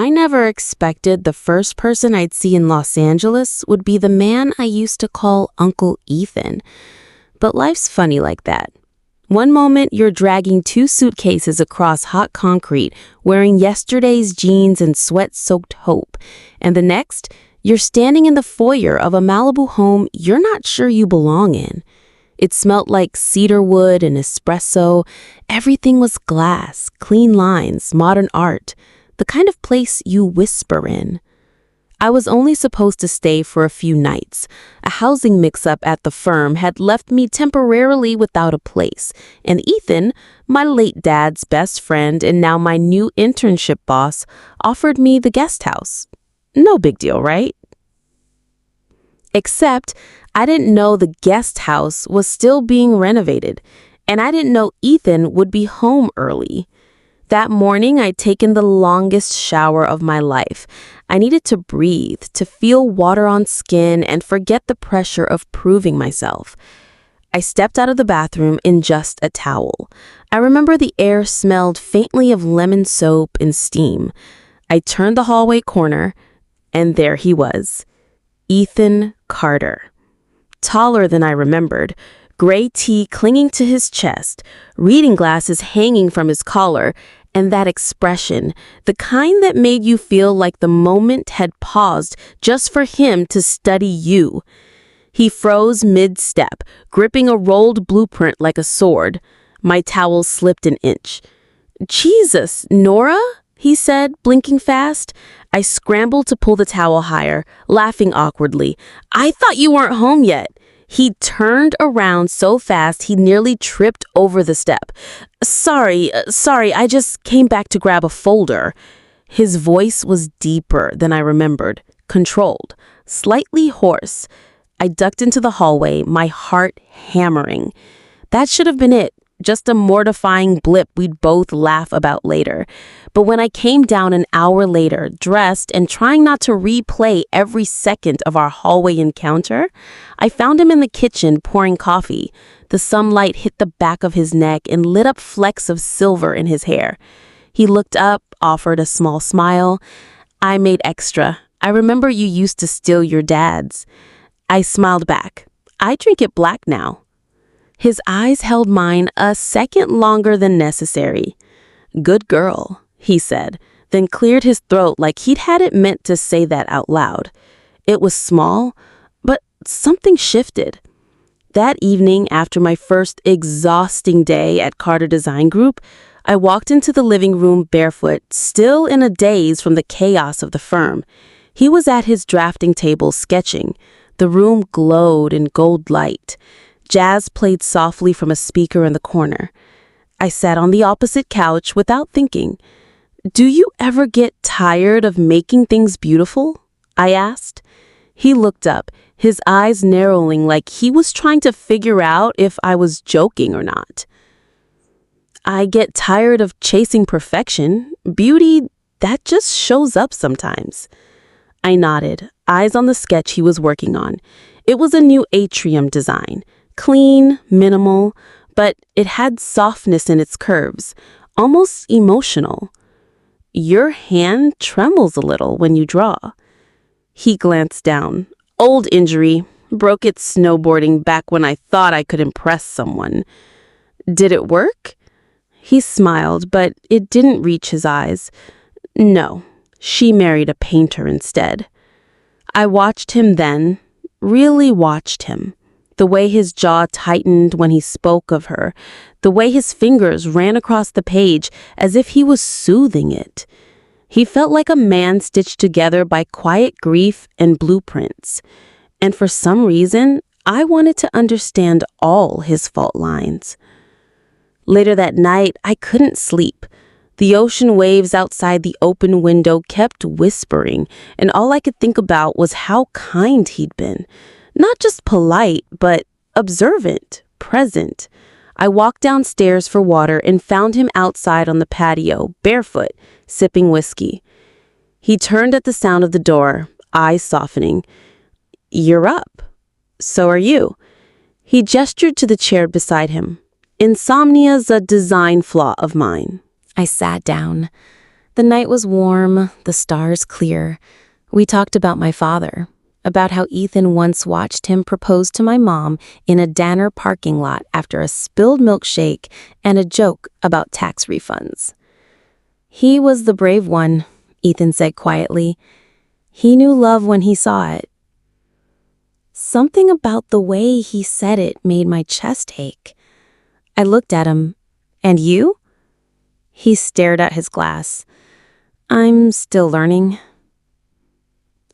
I never expected the first person I'd see in Los Angeles would be the man I used to call Uncle Ethan. But life's funny like that. One moment you're dragging 2 suitcases across hot concrete, wearing yesterday's jeans and sweat-soaked hope, and the next, you're standing in the foyer of a Malibu home you're not sure you belong in. It smelt like cedar wood and espresso. Everything was glass, clean lines, modern art, the kind of place you whisper in. I was only supposed to stay for a few nights. A housing mix-up at the firm had left me temporarily without a place, and Ethan, my late dad's best friend and now my new internship boss, offered me the guest house. No big deal, right? Except I didn't know the guest house was still being renovated, and I didn't know Ethan would be home early. That morning, I'd taken the longest shower of my life. I needed to breathe, to feel water on skin, and forget the pressure of proving myself. I stepped out of the bathroom in just a towel. I remember the air smelled faintly of lemon soap and steam. I turned the hallway corner, and there he was, Ethan Carter. Taller than I remembered, gray tee clinging to his chest, reading glasses hanging from his collar, and that expression, the kind that made you feel like the moment had paused just for him to study you. He froze mid-step, gripping a rolled blueprint like a sword. My towel slipped an inch. "Jesus, Nora?" he said, blinking fast. I scrambled to pull the towel higher, laughing awkwardly. "I thought you weren't home yet." He turned around so fast he nearly tripped over the step. Sorry, I just came back to grab a folder." His voice was deeper than I remembered, controlled, slightly hoarse. I ducked into the hallway, my heart hammering. That should have been it, just a mortifying blip we'd both laugh about later. But when I came down an hour later, dressed and trying not to replay every second of our hallway encounter, I found him in the kitchen pouring coffee. The sunlight hit the back of his neck and lit up flecks of silver in his hair. He looked up, offered a small smile. "I made extra. I remember you used to steal your dad's." I smiled back. "I drink it black now." His eyes held mine a second longer than necessary. "Good girl," he said, then cleared his throat like he'd had it meant to say that out loud. It was small, but something shifted. That evening, after my first exhausting day at Carter Design Group, I walked into the living room barefoot, still in a daze from the chaos of the firm. He was at his drafting table sketching. The room glowed in gold light. Jazz played softly from a speaker in the corner. I sat on the opposite couch without thinking. "Do you ever get tired of making things beautiful?" I asked. He looked up, his eyes narrowing like he was trying to figure out if I was joking or not. "I get tired of chasing perfection. Beauty, that just shows up sometimes." I nodded, eyes on the sketch he was working on. It was a new atrium design. Clean, minimal, but it had softness in its curves, almost emotional. "Your hand trembles a little when you draw." He glanced down. "Old injury. Broke it snowboarding back when I thought I could impress someone." "Did it work?" He smiled, but it didn't reach his eyes. "No, she married a painter instead." I watched him then, really watched him. The way his jaw tightened when he spoke of her, the way his fingers ran across the page as if he was soothing it. He felt like a man stitched together by quiet grief and blueprints. And for some reason, I wanted to understand all his fault lines. Later that night, I couldn't sleep. The ocean waves outside the open window kept whispering, and all I could think about was how kind he'd been. Not just polite, but observant, present. I walked downstairs for water and found him outside on the patio, barefoot, sipping whiskey. He turned at the sound of the door, eyes softening. "You're up. So are you." He gestured to the chair beside him. "Insomnia's a design flaw of mine." I sat down. The night was warm, the stars clear. We talked about my father, about how Ethan once watched him propose to my mom in a Danner parking lot after a spilled milkshake and a joke about tax refunds. "He was the brave one," Ethan said quietly. "He knew love when he saw it." Something about the way he said it made my chest ache. I looked at him. "And you?" He stared at his glass. "I'm still learning."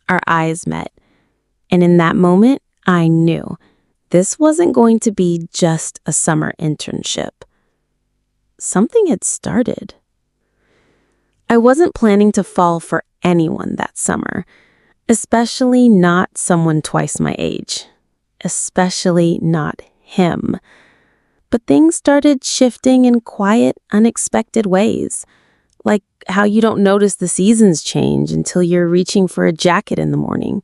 Our eyes met, and in that moment, I knew this wasn't going to be just a summer internship. Something had started. I wasn't planning to fall for anyone that summer, especially not someone twice my age, especially not him. But things started shifting in quiet, unexpected ways, like how you don't notice the seasons change until you're reaching for a jacket in the morning.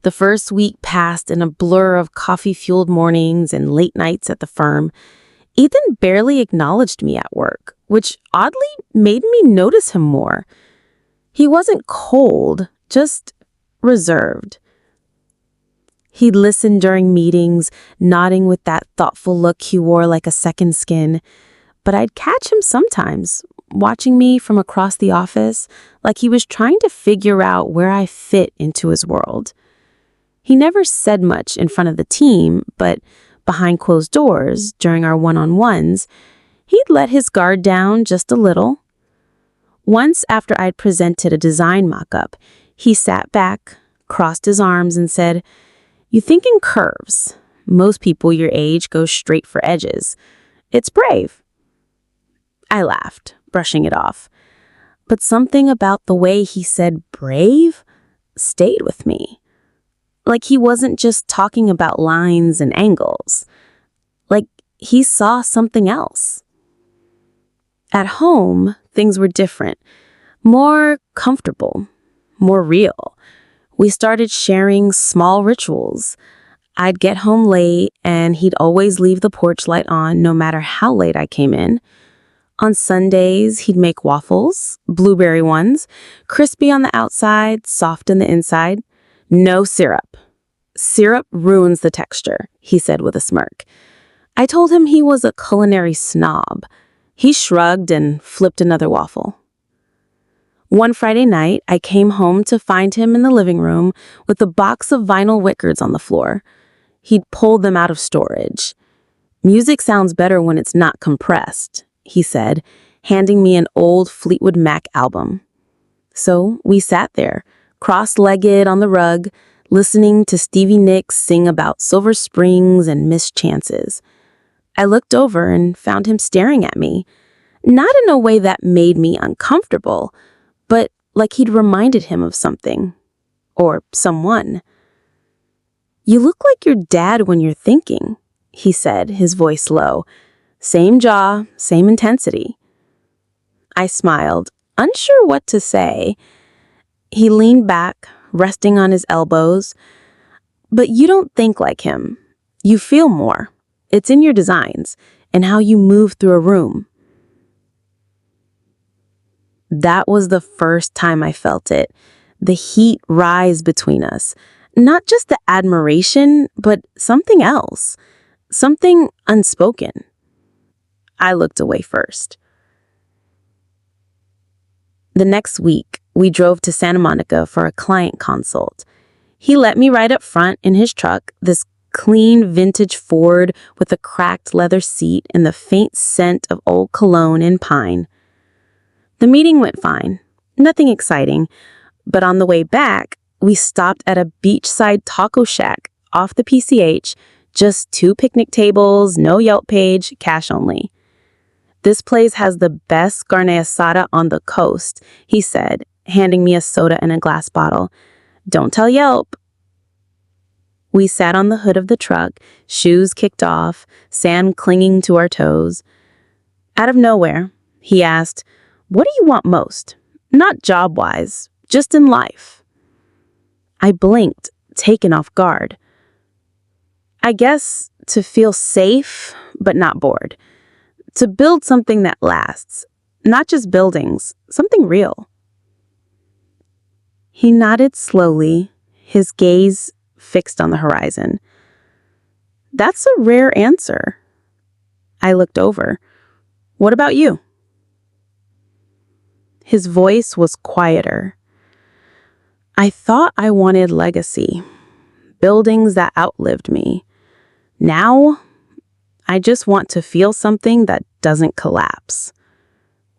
The first week passed in a blur of coffee-fueled mornings and late nights at the firm. Ethan barely acknowledged me at work, which oddly made me notice him more. He wasn't cold, just reserved. He'd listen during meetings, nodding with that thoughtful look he wore like a second skin. But I'd catch him sometimes, watching me from across the office, like he was trying to figure out where I fit into his world. He never said much in front of the team, but behind closed doors, during our one-on-ones, he'd let his guard down just a little. Once, after I'd presented a design mock-up, he sat back, crossed his arms, and said, "You think in curves. Most people your age go straight for edges. It's brave." I laughed, brushing it off. But something about the way he said brave stayed with me. Like he wasn't just talking about lines and angles. Like he saw something else. At home, things were different, more comfortable, more real. We started sharing small rituals. I'd get home late, and he'd always leave the porch light on no matter how late I came in. On Sundays, he'd make waffles, blueberry ones, crispy on the outside, soft on the inside. "No syrup. Syrup ruins the texture," he said with a smirk. I told him he was a culinary snob. He shrugged and flipped another waffle. One Friday night, I came home to find him in the living room with a box of vinyl records on the floor. He'd pulled them out of storage. "Music sounds better when it's not compressed," he said, handing me an old Fleetwood Mac album. So we sat there, cross-legged on the rug, listening to Stevie Nicks sing about Silver Springs and missed chances. I looked over and found him staring at me, not in a way that made me uncomfortable, but like he'd reminded him of something, or someone. "You look like your dad when you're thinking," he said, his voice low. Same jaw, same intensity. I smiled, unsure what to say. He leaned back, resting on his elbows. "But you don't think like him. You feel more. It's in your designs and how you move through a room." That was the first time I felt it, the heat rise between us. Not just the admiration, but something else, something unspoken. I looked away first. The next week, we drove to Santa Monica for a client consult. He let me ride up front in his truck, this clean vintage Ford with a cracked leather seat and the faint scent of old cologne and pine. The meeting went fine, nothing exciting, but on the way back, we stopped at a beachside taco shack off the PCH, just 2 picnic tables, no Yelp page, cash only. "This place has the best carne asada on the coast," he said, handing me a soda and a glass bottle. "Don't tell Yelp." We sat on the hood of the truck, shoes kicked off, sand clinging to our toes. Out of nowhere, he asked, "What do you want most? Not job-wise, just in life." I blinked, taken off guard. "I guess to feel safe, but not bored. To build something that lasts. Not just buildings, something real. He nodded slowly, his gaze fixed on the horizon. That's a rare answer. I looked over. What about you? His voice was quieter. I thought I wanted legacy, buildings that outlived me. Now, I just want to feel something that doesn't collapse.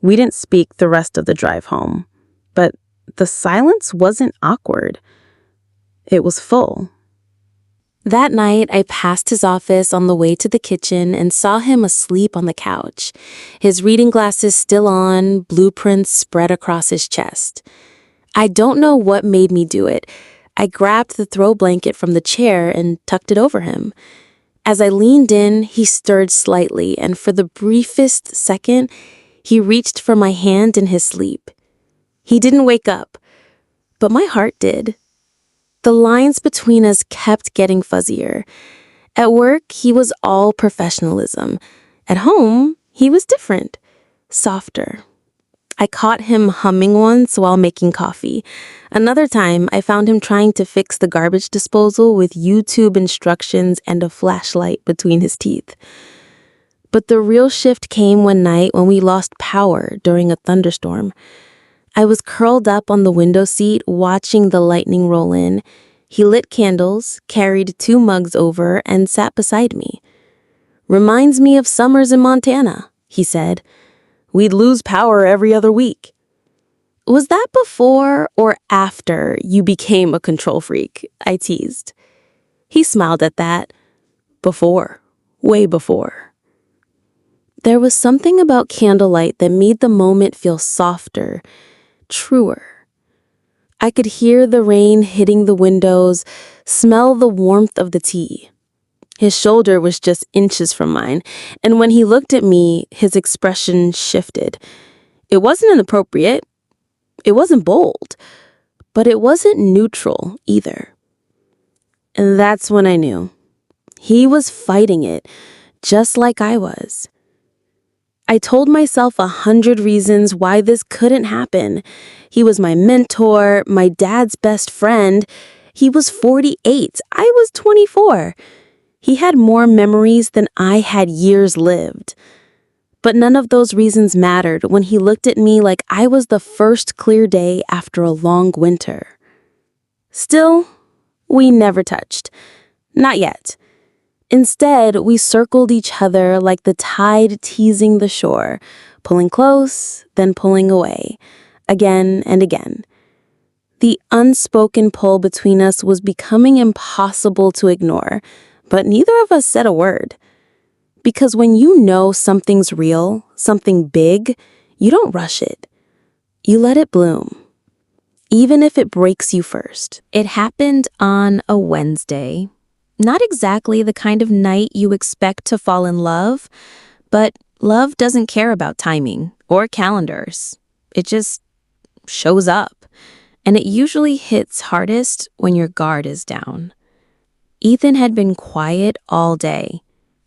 We didn't speak the rest of the drive home, but the silence wasn't awkward. It was full. That night, I passed his office on the way to the kitchen and saw him asleep on the couch, his reading glasses still on, blueprints spread across his chest. I don't know what made me do it. I grabbed the throw blanket from the chair and tucked it over him. As I leaned in, he stirred slightly, and for the briefest second, he reached for my hand in his sleep. He didn't wake up, but my heart did. The lines between us kept getting fuzzier. At work, he was all professionalism. At home, he was different, softer. I caught him humming once while making coffee. Another time, I found him trying to fix the garbage disposal with YouTube instructions and a flashlight between his teeth. But the real shift came one night when we lost power during a thunderstorm. I was curled up on the window seat watching the lightning roll in. He lit candles, carried 2 mugs over, and sat beside me. "Reminds me of summers in Montana," he said. "We'd lose power every other week." "Was that before or after you became a control freak?" I teased. He smiled at that. "Before. Way before." There was something about candlelight that made the moment feel softer, truer. I could hear the rain hitting the windows, smell the warmth of the tea. His shoulder was just inches from mine, and when he looked at me, his expression shifted. It wasn't inappropriate. It wasn't bold. But it wasn't neutral either. And that's when I knew. He was fighting it, just like I was. I told myself 100 reasons why this couldn't happen. He was my mentor, my dad's best friend. He was 48. I was 24. He had more memories than I had years lived. But none of those reasons mattered when he looked at me like I was the first clear day after a long winter. Still, we never touched. Not yet. Instead, we circled each other like the tide teasing the shore, pulling close, then pulling away, again and again. The unspoken pull between us was becoming impossible to ignore, but neither of us said a word. Because when you know something's real, something big, you don't rush it. You let it bloom, even if it breaks you first. It happened on a Wednesday. Not exactly the kind of night you expect to fall in love, but love doesn't care about timing or calendars. It just shows up, and it usually hits hardest when your guard is down. Ethan had been quiet all day.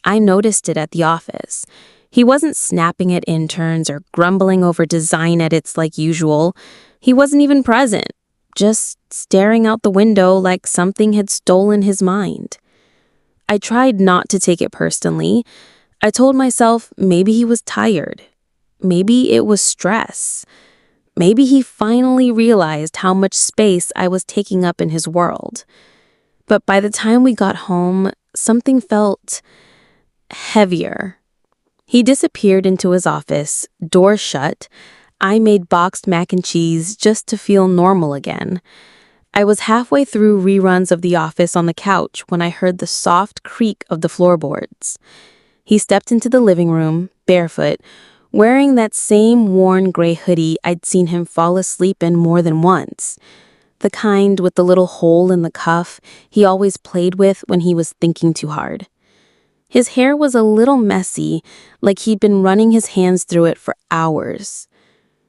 I noticed it at the office. He wasn't snapping at interns or grumbling over design edits like usual. He wasn't even present, just staring out the window like something had stolen his mind. I tried not to take it personally. I told myself maybe he was tired. Maybe it was stress. Maybe he finally realized how much space I was taking up in his world. But by the time we got home, something felt heavier. He disappeared into his office, door shut. I made boxed mac and cheese just to feel normal again. I was halfway through reruns of The Office on the couch when I heard the soft creak of the floorboards. He stepped into the living room, barefoot, wearing that same worn gray hoodie I'd seen him fall asleep in more than once. The kind with the little hole in the cuff he always played with when he was thinking too hard. His hair was a little messy, like he'd been running his hands through it for hours.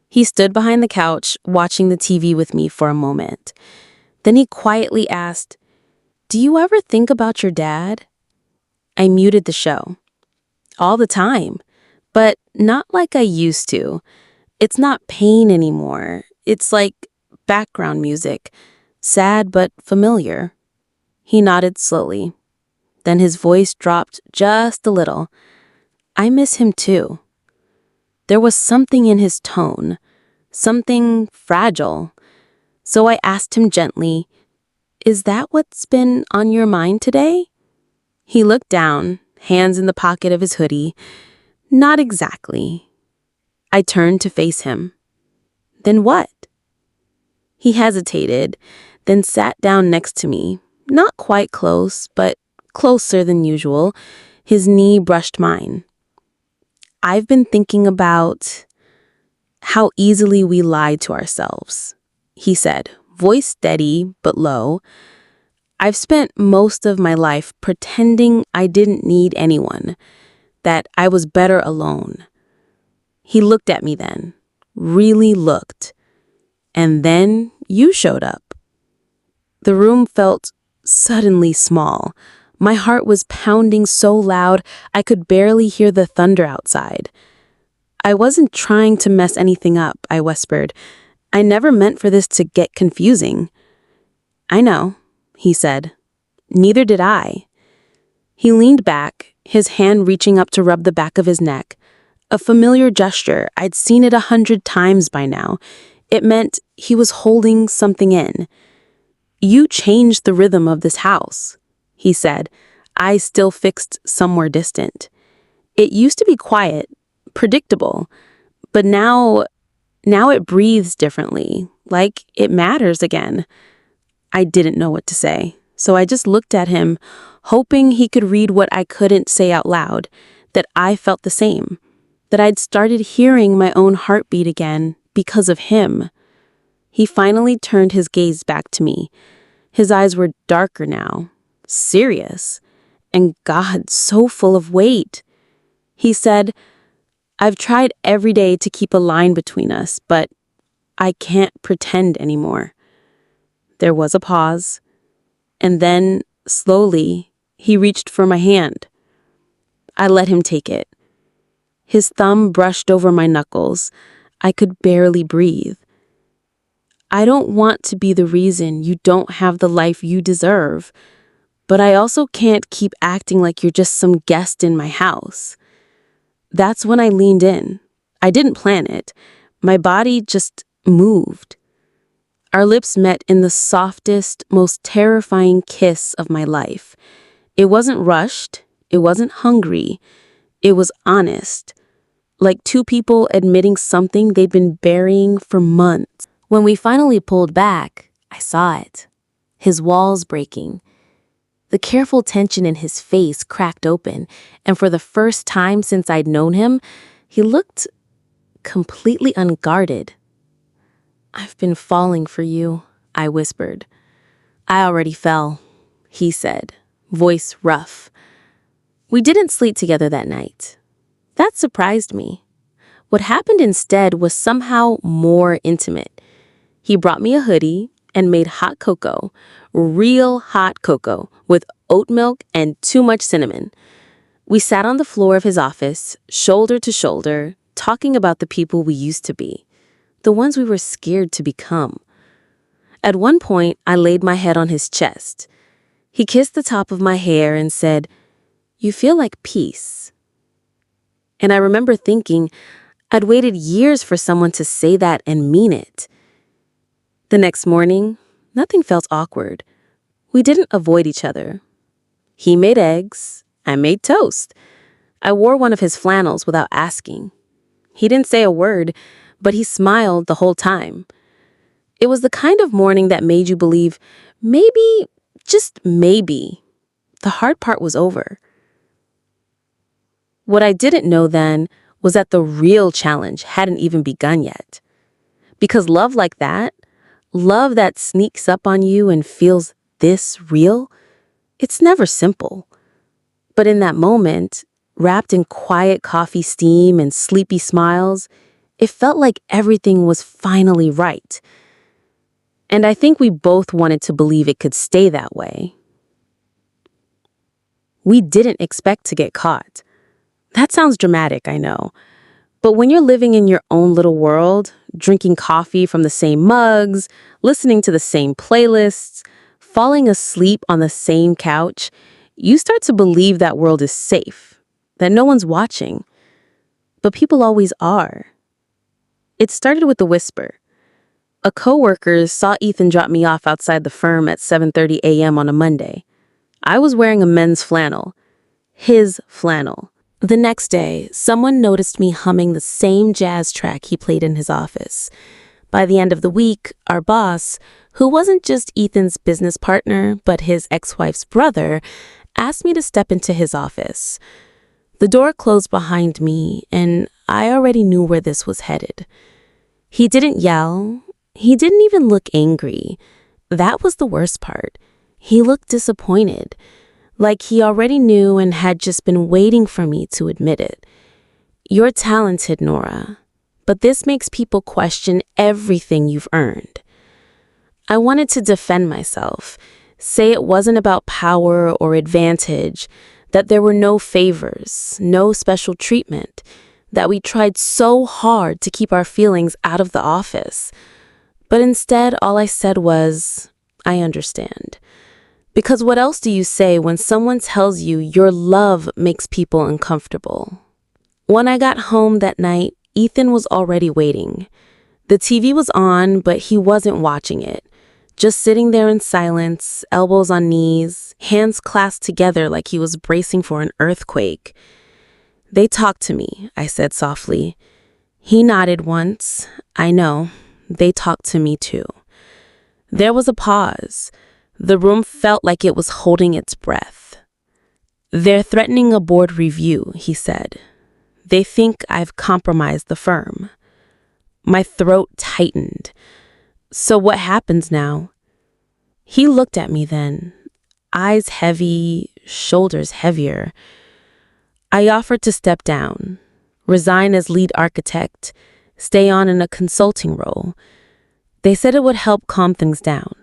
He stood behind the couch, watching the TV with me for a moment. Then he quietly asked, "Do you ever think about your dad?" I muted the show. All the time, but not like I used to. It's not pain anymore. It's like background music, sad but familiar. He nodded slowly. Then his voice dropped just a little. I miss him too. There was something in his tone, something fragile. So I asked him gently, "Is that what's been on your mind today?" He looked down, hands in the pocket of his hoodie. Not exactly. I turned to face him. Then what? He hesitated, then sat down next to me, not quite close, but closer than usual. His knee brushed mine. I've been thinking about how easily we lie to ourselves, he said, voice steady but low. I've spent most of my life pretending I didn't need anyone, that I was better alone. He looked at me then, really looked. And then you showed up. The room felt suddenly small. My heart was pounding so loud I could barely hear the thunder outside. I wasn't trying to mess anything up, I whispered. I never meant for this to get confusing. I know, he said. Neither did I. He leaned back, his hand reaching up to rub the back of his neck. A familiar gesture. I'd seen it 100 times by now. It meant he was holding something in. You changed the rhythm of this house, he said, eyes still fixed somewhere distant. It used to be quiet, predictable, but now it breathes differently, like it matters again. I didn't know what to say, so I just looked at him, hoping he could read what I couldn't say out loud, that I felt the same, that I'd started hearing my own heartbeat again because of him. He finally turned his gaze back to me. His eyes were darker now, serious, and God, so full of weight. He said, I've tried every day to keep a line between us, but I can't pretend anymore. There was a pause, and then, slowly, he reached for my hand. I let him take it. His thumb brushed over my knuckles. I could barely breathe. I don't want to be the reason you don't have the life you deserve, but I also can't keep acting like you're just some guest in my house. That's when I leaned in. I didn't plan it. My body just moved. Our lips met in the softest, most terrifying kiss of my life. It wasn't rushed. It wasn't hungry. It was honest. Like two people admitting something they'd been burying for months. When we finally pulled back, I saw it. His walls breaking. The careful tension in his face cracked open, and for the first time since I'd known him, he looked completely unguarded. I've been falling for you, I whispered. I already fell, he said, voice rough. We didn't sleep together that night. That surprised me. What happened instead was somehow more intimate. He brought me a hoodie and made hot cocoa, real hot cocoa, with oat milk and too much cinnamon. We sat on the floor of his office, shoulder to shoulder, talking about the people we used to be, the ones we were scared to become. At one point, I laid my head on his chest. He kissed the top of my hair and said, "You feel like peace." And I remember thinking, I'd waited years for someone to say that and mean it. The next morning, nothing felt awkward. We didn't avoid each other. He made eggs. I made toast. I wore one of his flannels without asking. He didn't say a word, but he smiled the whole time. It was the kind of morning that made you believe, maybe, just maybe, the hard part was over. What I didn't know then was that the real challenge hadn't even begun yet. Because love like that, love that sneaks up on you and feels this real, it's never simple. But in that moment, wrapped in quiet coffee steam and sleepy smiles, it felt like everything was finally right. And I think we both wanted to believe it could stay that way. We didn't expect to get caught. That sounds dramatic, I know. But when you're living in your own little world, drinking coffee from the same mugs, listening to the same playlists, falling asleep on the same couch, you start to believe that world is safe, that no one's watching. But people always are. It started with a whisper. A coworker saw Ethan drop me off outside the firm at 7:30 a.m. on a Monday. I was wearing a men's flannel. His flannel. The next day, someone noticed me humming the same jazz track he played in his office. By the end of the week, our boss, who wasn't just Ethan's business partner, but his ex-wife's brother, asked me to step into his office. The door closed behind me, and I already knew where this was headed. He didn't yell. He didn't even look angry. That was the worst part. He looked disappointed, like he already knew and had just been waiting for me to admit it. You're talented, Nora, but this makes people question everything you've earned. I wanted to defend myself, say it wasn't about power or advantage, that there were no favors, no special treatment, that we tried so hard to keep our feelings out of the office. But instead, all I said was, I understand. Because what else do you say when someone tells you your love makes people uncomfortable? When I got home that night, Ethan was already waiting. The TV was on, but he wasn't watching it. Just sitting there in silence, elbows on knees, hands clasped together like he was bracing for an earthquake. They talked to me, I said softly. He nodded once. I know. They talked to me too. There was a pause. The room felt like it was holding its breath. They're threatening a board review, he said. They think I've compromised the firm. My throat tightened. So what happens now? He looked at me then, eyes heavy, shoulders heavier. I offered to step down, resign as lead architect, stay on in a consulting role. They said it would help calm things down.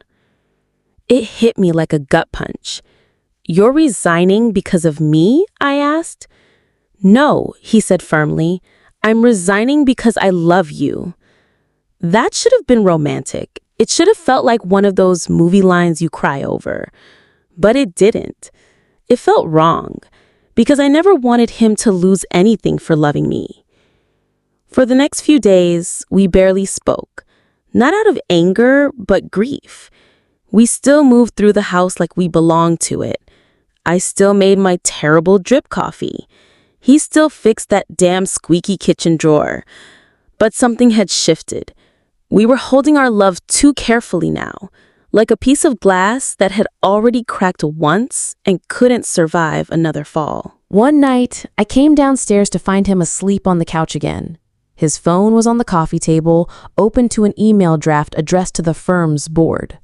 It hit me like a gut punch. You're resigning because of me? I asked. No, he said firmly. I'm resigning because I love you. That should have been romantic. It should have felt like one of those movie lines you cry over. But it didn't. It felt wrong, because I never wanted him to lose anything for loving me. For the next few days, we barely spoke. Not out of anger, but grief. We still moved through the house like we belonged to it. I still made my terrible drip coffee. He still fixed that damn squeaky kitchen drawer. But something had shifted. We were holding our love too carefully now, like a piece of glass that had already cracked once and couldn't survive another fall. One night, I came downstairs to find him asleep on the couch again. His phone was on the coffee table, open to an email draft addressed to the firm's board.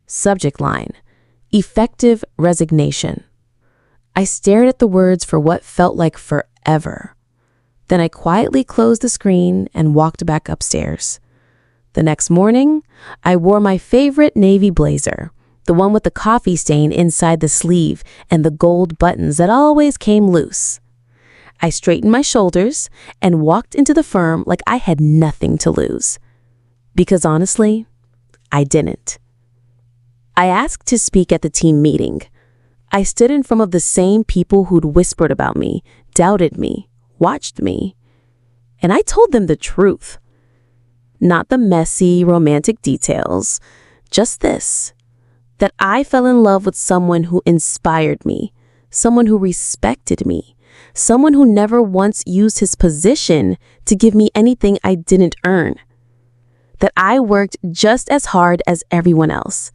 Subject line: effective resignation. I stared at the words for what felt like forever. Then I quietly closed the screen and walked back upstairs. The next morning, I wore my favorite navy blazer, the one with the coffee stain inside the sleeve and the gold buttons that always came loose. I straightened my shoulders and walked into the firm like I had nothing to lose. Because honestly, I didn't. I asked to speak at the team meeting. I stood in front of the same people who'd whispered about me, doubted me, watched me. And I told them the truth. Not the messy, romantic details, just this, that I fell in love with someone who inspired me, someone who respected me, someone who never once used his position to give me anything I didn't earn. That I worked just as hard as everyone else,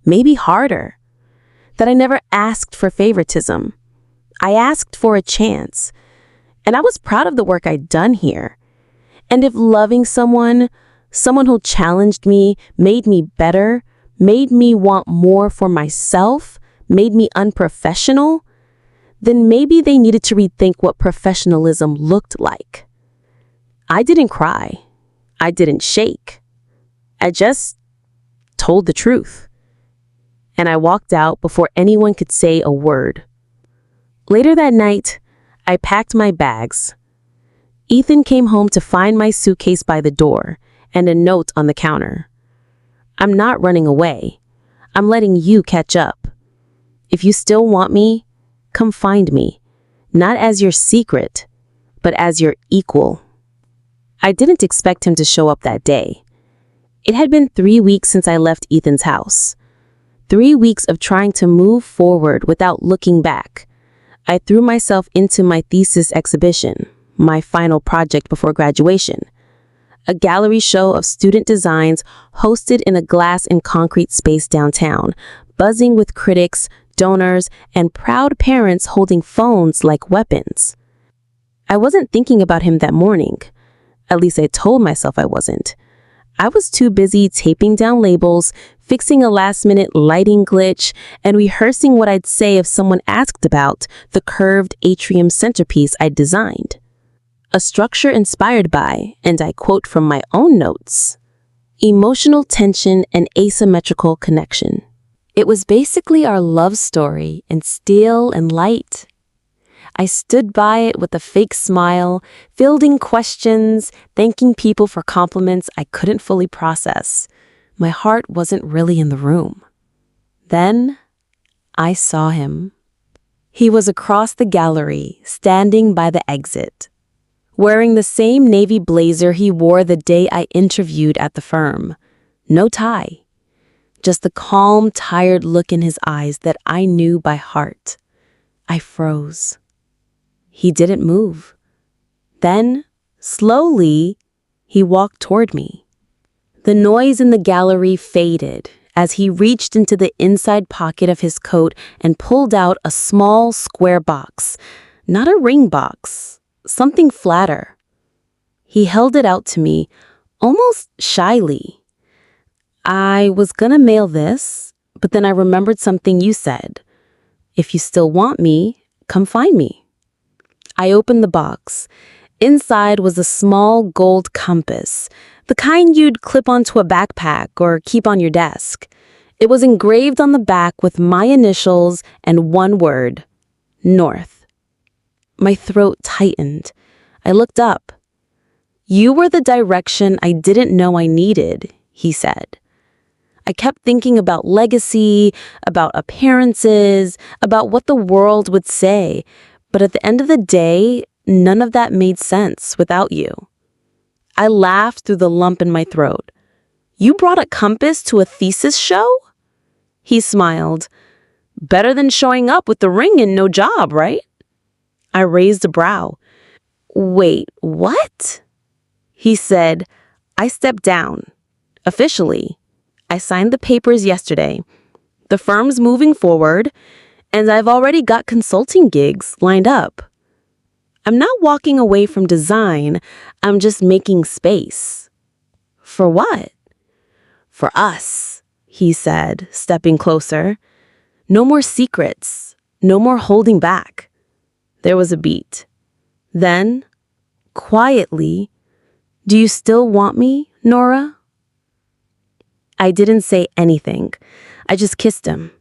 maybe harder. That I never asked for favoritism. I asked for a chance. And I was proud of the work I'd done here. And if loving someone who challenged me, made me better, made me want more for myself, made me unprofessional, then maybe they needed to rethink what professionalism looked like. I didn't cry. I didn't shake. I just told the truth. And I walked out before anyone could say a word. Later that night, I packed my bags. Ethan came home to find my suitcase by the door and a note on the counter. I'm not running away. I'm letting you catch up. If you still want me, come find me, not as your secret, but as your equal. I didn't expect him to show up that day. It had been 3 weeks since I left Ethan's house. 3 weeks of trying to move forward without looking back. I threw myself into my thesis exhibition, my final project before graduation. A gallery show of student designs hosted in a glass and concrete space downtown, buzzing with critics, donors, and proud parents holding phones like weapons. I wasn't thinking about him that morning. At least I told myself I wasn't. I was too busy taping down labels, fixing a last-minute lighting glitch, and rehearsing what I'd say if someone asked about the curved atrium centerpiece I'd designed. A structure inspired by, and I quote from my own notes, emotional tension and asymmetrical connection. It was basically our love story in steel and light. I stood by it with a fake smile, fielding questions, thanking people for compliments I couldn't fully process. My heart wasn't really in the room. Then, I saw him. He was across the gallery, standing by the exit, wearing the same navy blazer he wore the day I interviewed at the firm. No tie. Just the calm, tired look in his eyes that I knew by heart. I froze. He didn't move. Then, slowly, he walked toward me. The noise in the gallery faded as he reached into the inside pocket of his coat and pulled out a small square box. Not a ring box, something flatter. He held it out to me, almost shyly. I was gonna mail this, but then I remembered something you said. If you still want me, come find me. I opened the box. Inside was a small gold compass, the kind you'd clip onto a backpack or keep on your desk. It was engraved on the back with my initials and one word, North. My throat tightened. I looked up. You were the direction I didn't know I needed, he said. I kept thinking about legacy, about appearances, about what the world would say. But at the end of the day, none of that made sense without you. I laughed through the lump in my throat. You brought a compass to a thesis show? He smiled. Better than showing up with the ring and no job, right? I raised a brow. Wait, what? He said. I stepped down. Officially. I signed the papers yesterday. The firm's moving forward, and I've already got consulting gigs lined up. I'm not walking away from design, I'm just making space. For what? For us, he said, stepping closer. No more secrets, no more holding back. There was a beat. Then, quietly, do you still want me, Nora? I didn't say anything. I just kissed him.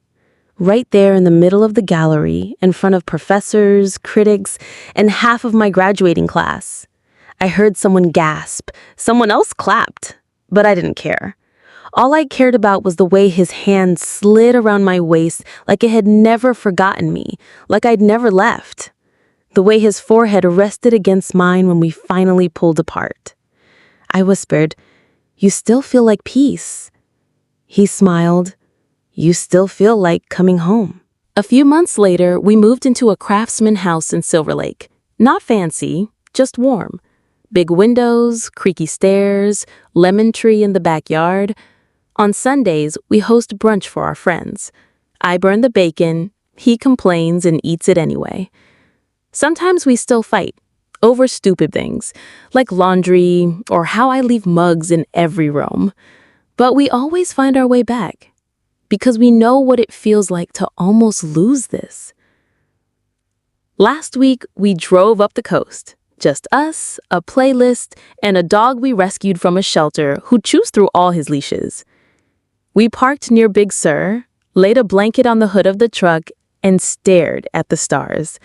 Right there in the middle of the gallery, in front of professors, critics, and half of my graduating class. I heard someone gasp. Someone else clapped. But I didn't care. All I cared about was the way his hand slid around my waist like it had never forgotten me, like I'd never left. The way his forehead rested against mine when we finally pulled apart. I whispered, "You still feel like peace." He smiled. You still feel like coming home. A few months later, we moved into a craftsman house in Silver Lake. Not fancy, just warm. Big windows, creaky stairs, lemon tree in the backyard. On Sundays, we host brunch for our friends. I burn the bacon, he complains and eats it anyway. Sometimes we still fight over stupid things, like laundry or how I leave mugs in every room. But we always find our way back. Because we know what it feels like to almost lose this. Last week, we drove up the coast. Just us, a playlist, and a dog we rescued from a shelter who chews through all his leashes. We parked near Big Sur, laid a blanket on the hood of the truck, and stared at the stars.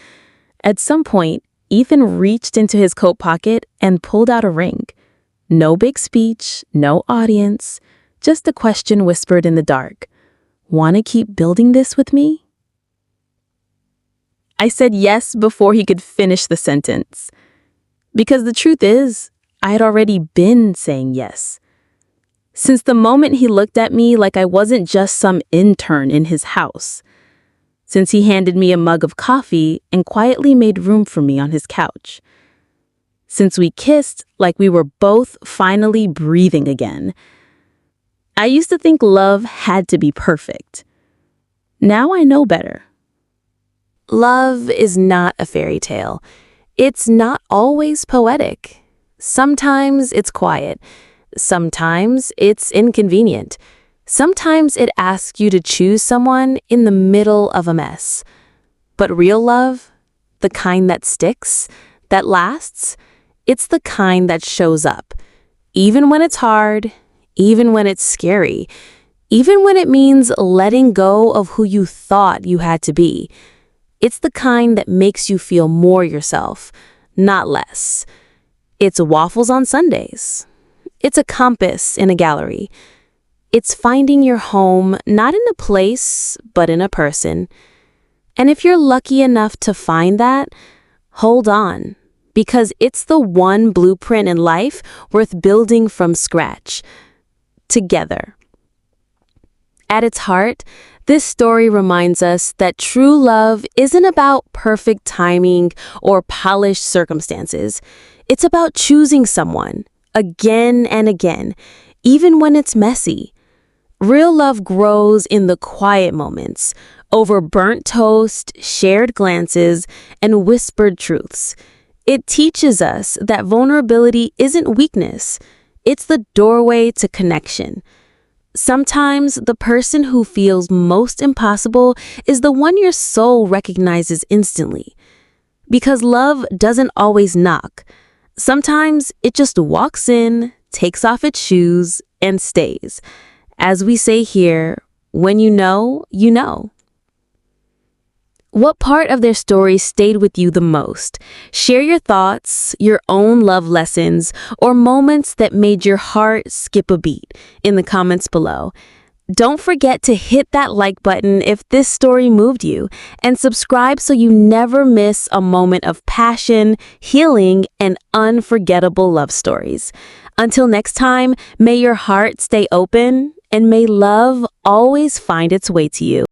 At some point, Ethan reached into his coat pocket and pulled out a ring. No big speech, no audience, just a question whispered in the dark. "Want to keep building this with me?" I said yes before he could finish the sentence. Because the truth is, I had already been saying yes. Since the moment he looked at me like I wasn't just some intern in his house. Since he handed me a mug of coffee and quietly made room for me on his couch. Since we kissed like we were both finally breathing again. I used to think love had to be perfect. Now I know better. Love is not a fairy tale. It's not always poetic. Sometimes it's quiet. Sometimes it's inconvenient. Sometimes it asks you to choose someone in the middle of a mess. But real love, the kind that sticks, that lasts, it's the kind that shows up. Even when it's hard, even when it's scary, even when it means letting go of who you thought you had to be. It's the kind that makes you feel more yourself, not less. It's waffles on Sundays. It's a compass in a gallery. It's finding your home not in a place, but in a person. And if you're lucky enough to find that, hold on, because it's the one blueprint in life worth building from scratch, together. At its heart, this story reminds us that true love isn't about perfect timing or polished circumstances. It's about choosing someone, again and again, even when it's messy. Real love grows in the quiet moments, over burnt toast, shared glances, and whispered truths. It teaches us that vulnerability isn't weakness. It's the doorway to connection. Sometimes the person who feels most impossible is the one your soul recognizes instantly. Because love doesn't always knock. Sometimes it just walks in, takes off its shoes, and stays. As we say here, when you know, you know. What part of their story stayed with you the most? Share your thoughts, your own love lessons, or moments that made your heart skip a beat in the comments below. Don't forget to hit that like button if this story moved you, and subscribe so you never miss a moment of passion, healing, and unforgettable love stories. Until next time, may your heart stay open, and may love always find its way to you.